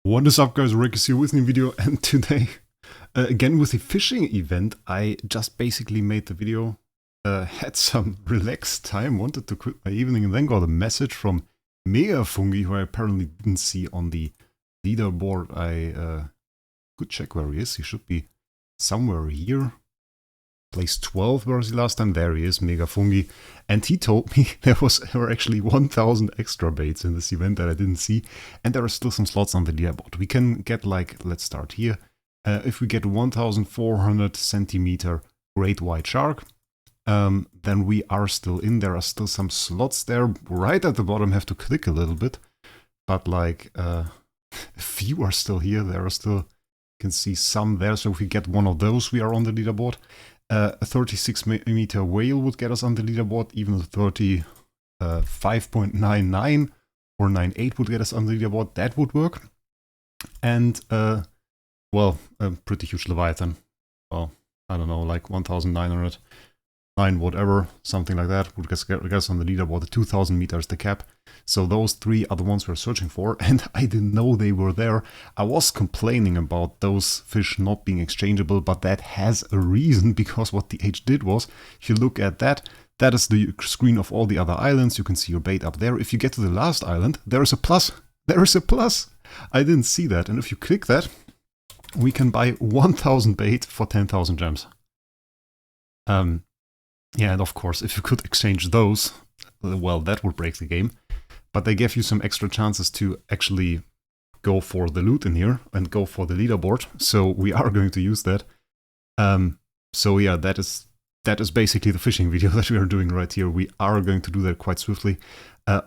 What is up, guys? Wraec is here with a new video, and today, again with the fishing event, I just basically made the video, had some relaxed time, wanted to quit my evening, and then got a message from Megafungi, who I apparently didn't see on the leaderboard. I could check where he is. He should be somewhere here. Place 12, where was he last time? There he is, Megafungi. And he told me there were actually 1,000 extra baits in this event that I didn't see. And there are still some slots on the leaderboard. We can get, like, let's start here. If we get 1,400 centimeter great white shark, then we are still in. There are still some slots there. Right at the bottom, have to click a little bit. But, like, a few are still here. There are still, you can see some there. So if we get one of those, we are on the leaderboard. A 36 meter whale would get us on the leaderboard. Even a 35.99 or 98 would get us on the leaderboard. That would work. And, well, a pretty huge leviathan. Well, I don't know, like 1,909, whatever, something like that would get us on the leaderboard. The 2,000 meters the cap. So those three are the ones we're searching for, and I didn't know they were there. I was complaining about those fish not being exchangeable, but that has a reason, because what the H did was, if you look at that, that is the screen of all the other islands. You can see your bait up there. If you get to the last island, there is a plus. There is a plus. I didn't see that, and if you click that, we can buy 1,000 bait for 10,000 gems. Yeah, and of course, if you could exchange those, well, that would break the game. But they give you some extra chances to actually go for the loot in here and go for the leaderboard. So we are going to use that. So yeah, that is basically the fishing video that we are doing right here. We are going to do that quite swiftly.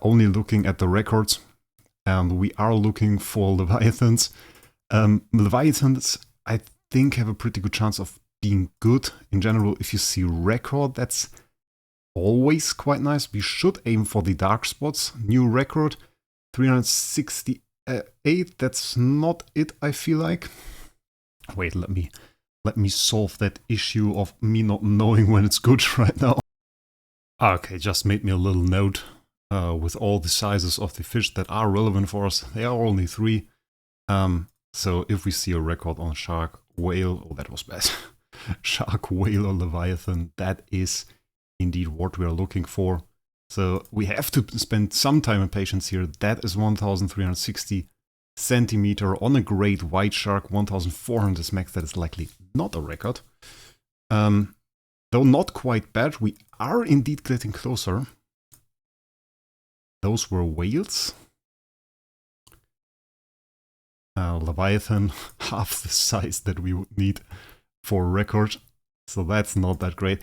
Only looking at the records. And we are looking for leviathans. Leviathans, I think, have a pretty good chance of being good. In general, if you see record, that's always quite nice. We should aim for the dark spots. New record, 368. That's not it, I feel like. Wait, let me solve that issue of me not knowing when it's good right now. Okay, just made me a little note with all the sizes of the fish that are relevant for us. They are only 3. So if we see a record on shark, whale, oh, that was bad. Shark, whale, or leviathan, that is indeed what we are looking for. So we have to spend some time and patience here. That is 1,360 centimeter on a great white shark. 1,400 is max. That is likely not a record. Though not quite bad. We are indeed getting closer. Those were whales. Leviathan, half the size that we would need for a record. So that's not that great.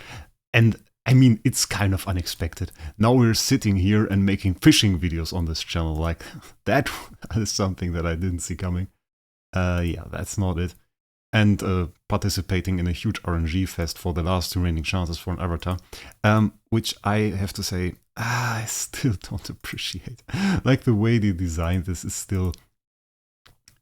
And I mean, it's kind of unexpected. Now we're sitting here and making fishing videos on this channel. Like, that is something that I didn't see coming. Yeah, that's not it. And participating in a huge RNG fest for the last remaining chances for an avatar. Which I have to say, I still don't appreciate. Like, the way they designed this is still,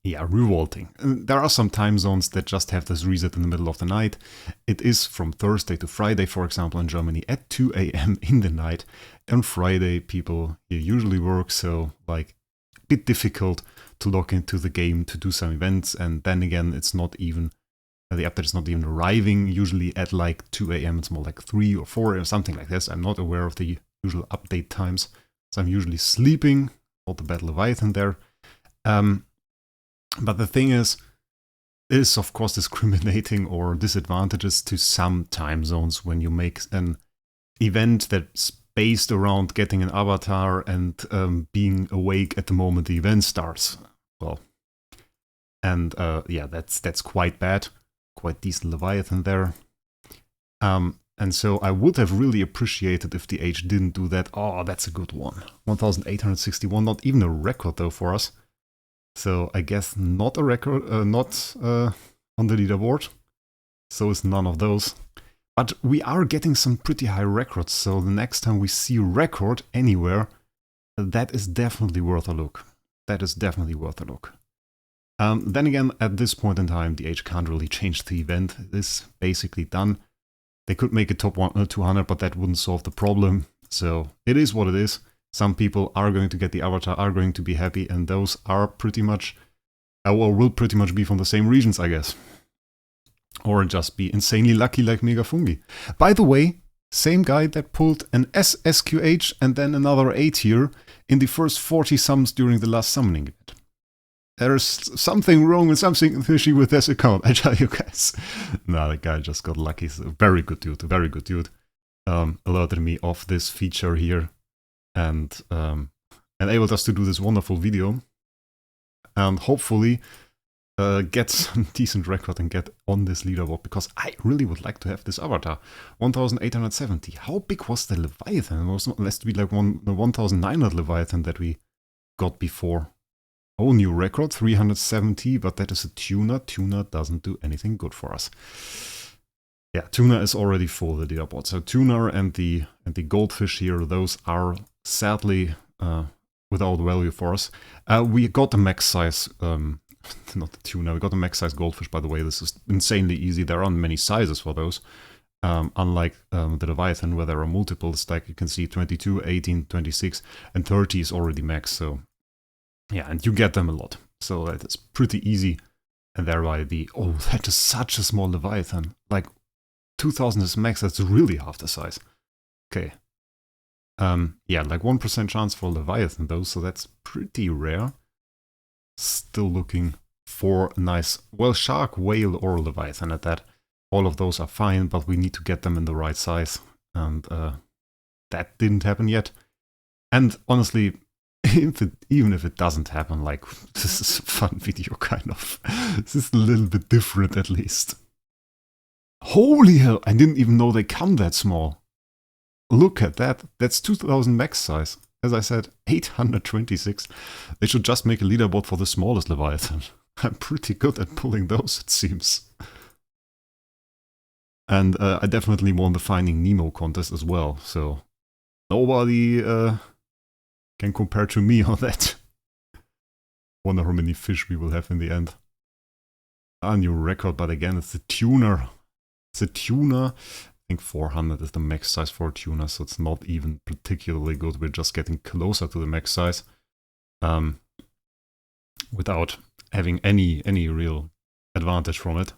yeah, revolting. There are some time zones that just have this reset in the middle of the night. It is from Thursday to Friday, for example, in Germany at 2 AM in the night. On Friday, people here usually work, so, like, a bit difficult to log into the game to do some events. And then again, it's not even, the update is not even arriving usually at like 2 AM. It's more like 3 or 4 or something like this. I'm not aware of the usual update times. So I'm usually sleeping. Not the bad Leviathan there. But the thing is of course discriminating or disadvantages to some time zones when you make an event that's based around getting an avatar and being awake at the moment the event starts. Well, and yeah, that's quite bad. Quite decent Leviathan there. And so I would have really appreciated if the H didn't do that. Oh, that's a good one. 1,861, not even a record though for us. So I guess not a record, not on the leaderboard. So it's none of those. But we are getting some pretty high records. So the next time we see record anywhere, that is definitely worth a look. That is definitely worth a look. Then again, at this point in time, the H can't really change the event. It is basically done. They could make it top 200, but that wouldn't solve the problem. So it is what it is. Some people are going to get the avatar, are going to be happy, and those are pretty much Or will pretty much be from the same regions, I guess. Or just be insanely lucky like Megafungi. By the way, same guy that pulled an SSQH and then another 8 here in the first 40 summons during the last summoning event. There's something wrong and something fishy with this account, I tell you guys. Nah, the guy just got lucky. So very good dude, very good dude. Alerted me of this feature here and enabled us to do this wonderful video. And hopefully get some decent record and get on this leaderboard, because I really would like to have this avatar. 1870. How big was the Leviathan? It was not less to be like the 1900 Leviathan that we got before. Oh, new record, 370, but that is a tuner. Tuner doesn't do anything good for us. Yeah, tuner is already full, the leaderboard. So tuner and the goldfish here, those are sadly without value for us. We got the max size, not the tuna, we got the max size goldfish, by the way. This is insanely easy. There aren't many sizes for those. Unlike the Leviathan, where there are multiples, like you can see 22, 18, 26, and 30 is already max. So yeah, and you get them a lot. So that is pretty easy. And thereby oh, that is such a small Leviathan. Like 2000 is max, that's really half the size. Okay. Yeah, like 1% chance for Leviathan though, so that's pretty rare. Still looking for nice, well, shark, whale, or Leviathan at that. All of those are fine, but we need to get them in the right size. And that didn't happen yet. And honestly, even if it doesn't happen, like, this is a fun video, kind of. This is a little bit different, at least. Holy hell, I didn't even know they come that small. Look at that, that's 2000 max size. As I said, 826. They should just make a leaderboard for the smallest Leviathan. I'm pretty good at pulling those, it seems. And I definitely won the Finding Nemo contest as well, so nobody can compare to me on that. Wonder how many fish we will have in the end. A new record, but again, it's a tuner. It's a tuner. I think 400 is the max size for a tuner, so it's not even particularly good. We're just getting closer to the max size without having any real advantage from it.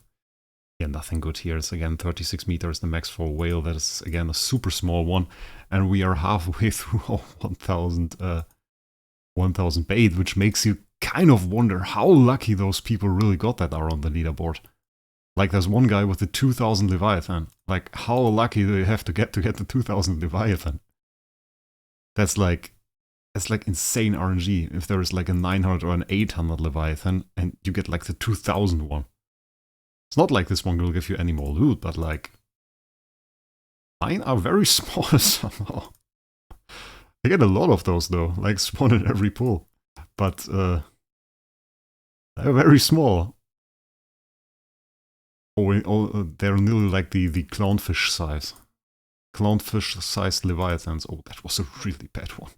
Yeah, nothing good here. It's again 36 meters, the max for a whale. That is again a super small one, and we are halfway through our 1000 bait, which makes you kind of wonder how lucky those people really got that are on the leaderboard. Like, there's one guy with the 2000 Leviathan. Like, how lucky do you have to get the 2000 Leviathan? That's like insane RNG. If there is like a 900 or an 800 Leviathan and you get like the 2000 one. It's not like this one will give you any more loot, but like, mine are very small somehow. I get a lot of those though, like spawn in every pull. But they're very small. They're nearly like the clownfish size. Clownfish-sized Leviathans. Oh, that was a really bad one.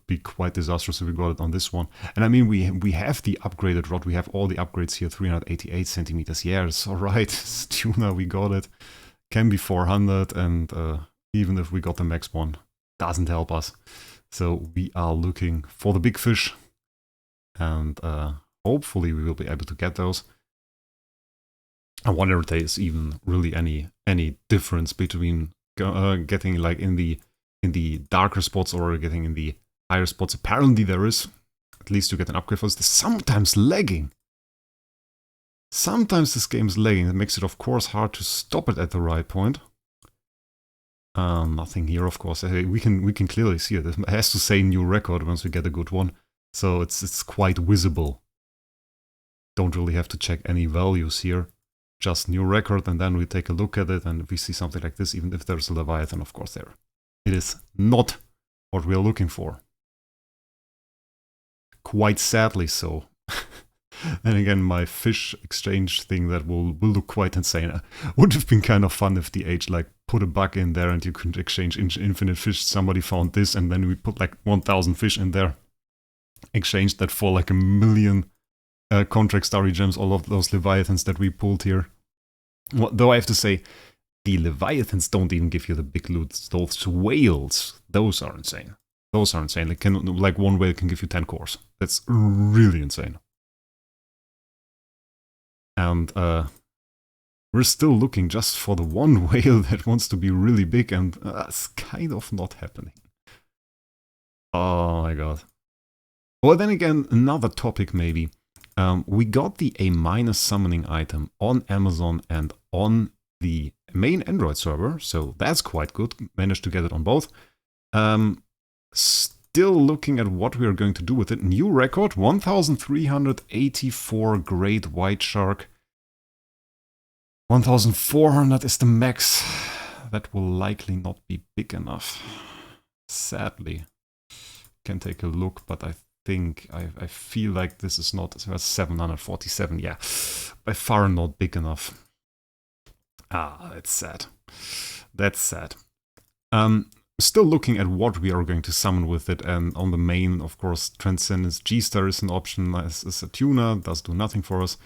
Be quite disastrous if we got it on this one. And I mean, we have the upgraded rod. We have all the upgrades here. 388 centimeters. Yeah, it's alright. It's tuna, we got it. Can be 400, and even if we got the max one, doesn't help us. So we are looking for the big fish. And hopefully we will be able to get those. I wonder if there is even really any difference between getting like in the darker spots or getting in the higher spots. Apparently there is. At least you get an upgrade for this. Sometimes lagging. Sometimes this game is lagging. That makes it, of course, hard to stop it at the right point. Nothing here, of course. We can clearly see it. It has to say new record once we get a good one. So it's quite visible. Don't really have to check any values here. Just new record, and then we take a look at it, and if we see something like this, even if there's a Leviathan, of course, there. It is not what we are looking for. Quite sadly so. And again, my fish exchange thing that will look quite insane. Would have been kind of fun if the age like put a bug in there and you could exchange infinite fish. Somebody found this, and then we put like 1000 fish in there. Exchanged that for like 1 million contract starry gems, all of those Leviathans that we pulled here. Well, though I have to say, the Leviathans don't even give you the big loot. Those whales, those are insane. Those are insane. Like one whale can give you 10 cores. That's really insane. And we're still looking just for the one whale that wants to be really big, and it's kind of not happening. Oh my god. Well, then again, another topic maybe. We got the A- summoning item on Amazon and on the main Android server, so that's quite good. Managed to get it on both. Still looking at what we are going to do with it. New record, 1,384 great white shark. 1,400 is the max. That will likely not be big enough. Sadly. Can take a look, but I think I feel like this is not 747. Yeah, by far not big enough. Ah, that's sad. That's sad. Still looking at what we are going to summon with it, and on the main, of course, Transcendence G-Star is an option as a tuner, does do nothing for us.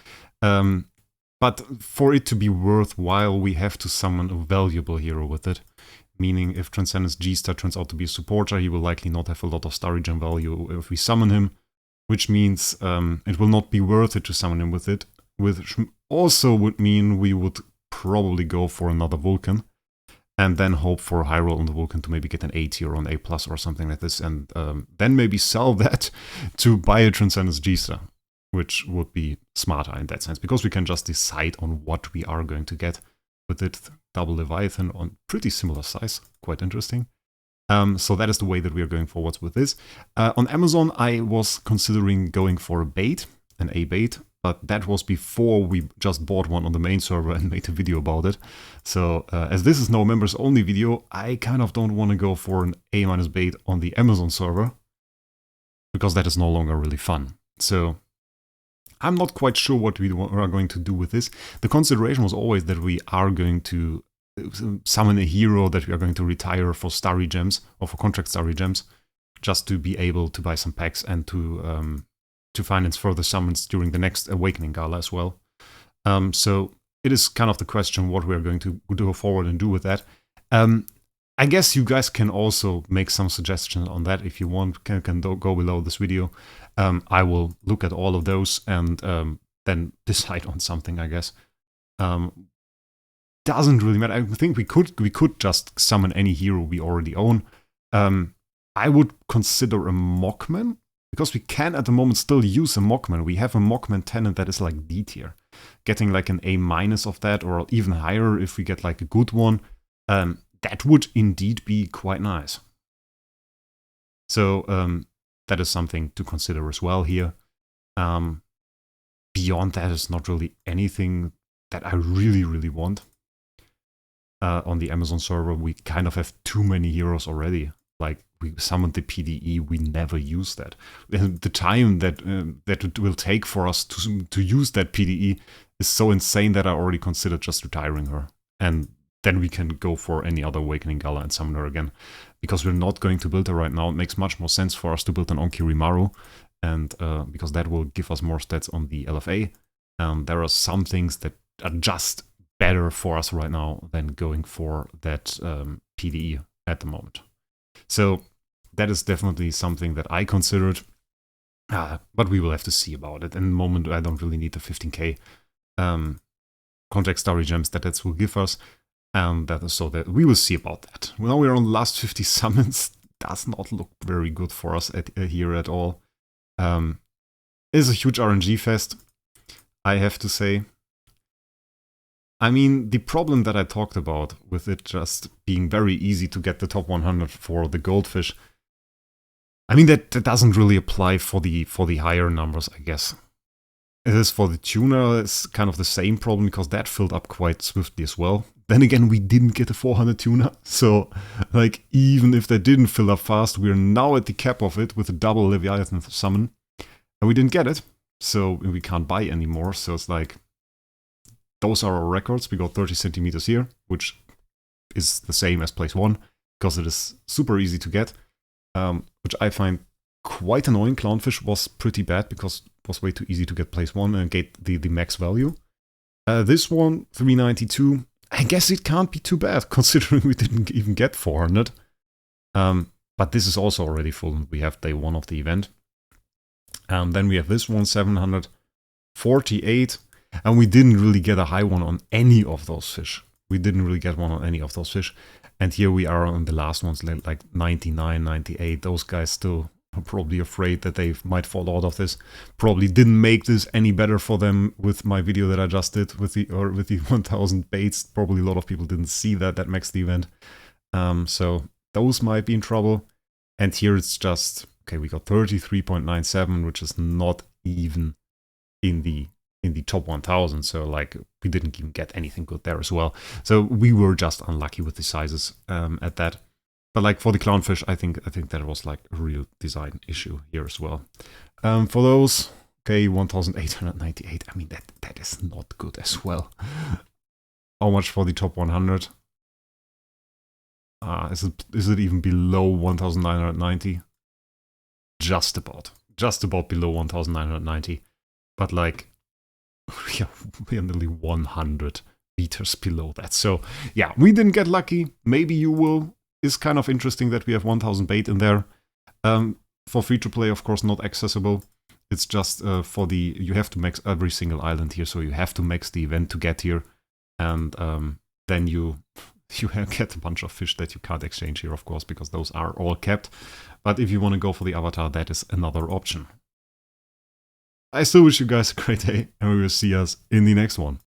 But for it to be worthwhile, we have to summon a valuable hero with it. Meaning, if Transcendence G-Star turns out to be a supporter, he will likely not have a lot of Star Regen value if we summon him. Which means it will not be worth it to summon him with it. Which also would mean we would probably go for another Vulcan. And then hope for a high roll on the Vulcan to maybe get an A tier or an A plus or something like this. And then maybe sell that to buy a Transcendence G-Star. Which would be smarter in that sense, because we can just decide on what we are going to get with it. Double Leviathan on pretty similar size, quite interesting. So that is the way that we are going forwards with this. On Amazon, I was considering going for a bait, an A bait, but that was before we just bought one on the main server and made a video about it. So as this is no members only video, I kind of don't want to go for an A- bait on the Amazon server, because that is no longer really fun. So I'm not quite sure what we are going to do with this. The consideration was always that we are going to summon a hero that we are going to retire for Starry Gems, or for contract Starry Gems, just to be able to buy some packs and to finance further summons during the next Awakening Gala as well. So it is kind of the question what we are going to go forward and do with that. I guess you guys can also make some suggestions on that if you want, can go below this video. I will look at all of those and then decide on something, I guess. Doesn't really matter. I think we could just summon any hero we already own. I would consider a Mockman, because we can at the moment still use a Mockman. We have a Mockman tenant that is like D tier. Getting like an A- of that, or even higher if we get like a good one. That would indeed be quite nice. So that is something to consider as well here. Beyond that is not really anything that I really want. On the Amazon server, we kind of have too many heroes already. Like, we summoned the PDE, we never use that. The time that it will take for us to use that PDE is so insane that I already considered just retiring her. And then we can go for any other Awakening Gala and summon her again. Because we're not going to build her right now, it makes much more sense for us to build an Onkirimaru, and because that will give us more stats on the LFA. There are some things that are just better for us right now than going for that PDE at the moment. So that is definitely something that I considered, but we will have to see about it. In the moment, I don't really need the 15k contract Starry Gems that will give us. So that we will see about that. Now we're on the last 50 summons. Does not look very good for us here at all. It is a huge RNG fest, I have to say. I mean, the problem that I talked about with it just being very easy to get the top 100 for the goldfish, I mean, that doesn't really apply for the higher numbers, I guess. It is for the tuner, it's kind of the same problem, because that filled up quite swiftly as well. Then again, we didn't get a 400 tuner, so like even if that didn't fill up fast, we're now at the cap of it with a double Leviathan summon, and we didn't get it, so we can't buy anymore. So it's like, those are our records. We got 30 centimeters here, which is the same as place 1, because it is super easy to get, which I find quite annoying. Clownfish was pretty bad because it was way too easy to get place 1 and get the max value. This one, 392, I guess it can't be too bad, considering we didn't even get 400. But this is also already full. We have day 1 of the event. Then we have this one, 748. And we didn't really get a high one on any of those fish. We didn't really get one on any of those fish. And here we are on the last ones, like 99, 98. Those guys still are probably afraid that they might fall out of this. Probably didn't make this any better for them with my video that I just did with the 1000 baits. Probably a lot of people didn't see that maxed the event. So those might be in trouble. And here it's just, okay, we got 33.97, which is not even in the top 1000. So like we didn't even get anything good there as well. So we were just unlucky with the sizes at that. But like for the clownfish, I think that was like a real design issue here as well. For those, okay, 1898. I mean, that is not good as well. How much for the top 100? Is it even below 1990? Just about below 1990. But like, yeah, we are nearly 100 meters below that. So yeah, we didn't get lucky. Maybe you will. It's kind of interesting that we have 1000 bait in there. For free to play, of course, not accessible. It's just you have to max every single island here. So you have to max the event to get here. And then you get a bunch of fish that you can't exchange here, of course, because those are all kept. But if you want to go for the avatar, that is another option. I still wish you guys a great day, and we will see us in the next one.